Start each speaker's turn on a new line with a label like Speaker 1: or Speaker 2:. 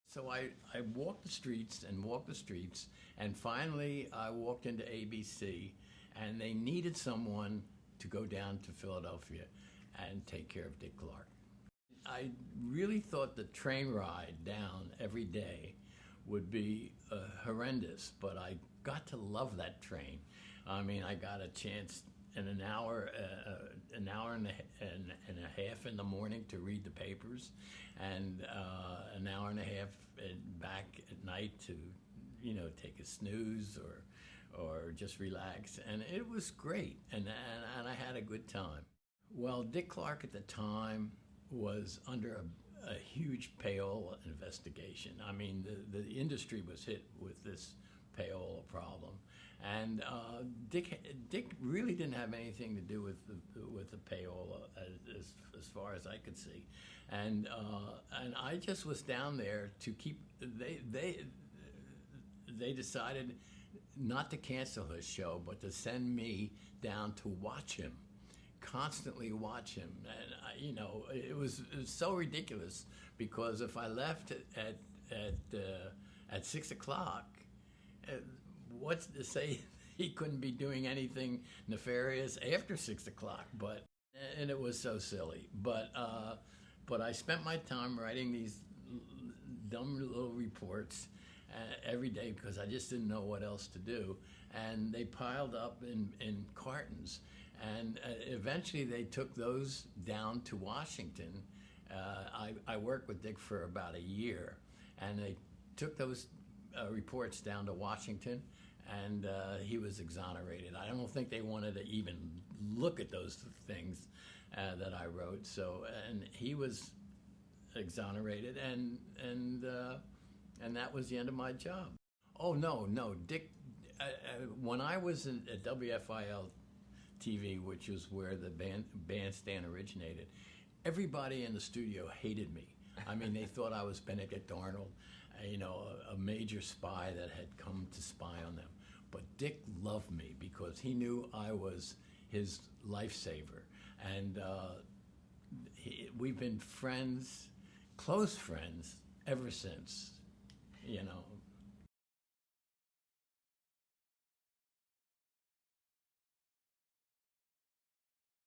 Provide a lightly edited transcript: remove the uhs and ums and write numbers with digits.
Speaker 1: So I walked the streets and walked the streets, and finally I walked into ABC, and they needed someone to go down to Philadelphia and take care of Dick Clark. I really thought the train ride down every day would be horrendous, but I got to love that train. I mean, I got a chance in an hour and a half in the morning to read the papers, and an hour and a half back at night to, take a snooze or just relax, and it was great, and I had a good time. Well, Dick Clark at the time was under a huge Payola investigation. I mean, the industry was hit with this Payola problem, and Dick really didn't have anything to do with the Payola as far as I could see, and I just was down there to keep. They decided not to cancel his show, but to send me down to watch him. Constantly watch him, and it was so ridiculous, because if I left at 6 o'clock, what's to say he couldn't be doing anything nefarious after 6 o'clock? And it was so silly. But I spent my time writing these dumb little reports every day, because I just didn't know what else to do, and they piled up in cartons. And eventually they took those down to Washington. I worked with Dick for about a year, and they took those reports down to Washington, and he was exonerated. I don't think they wanted to even look at those things that I wrote. So, and he was exonerated, and that was the end of my job. Oh no, Dick. When I was at WFIL TV, which is where the bandstand originated, everybody in the studio hated me. I mean, they thought I was Benedict Arnold, a major spy that had come to spy on them. But Dick loved me because he knew I was his lifesaver. And we've been friends, close friends, ever since,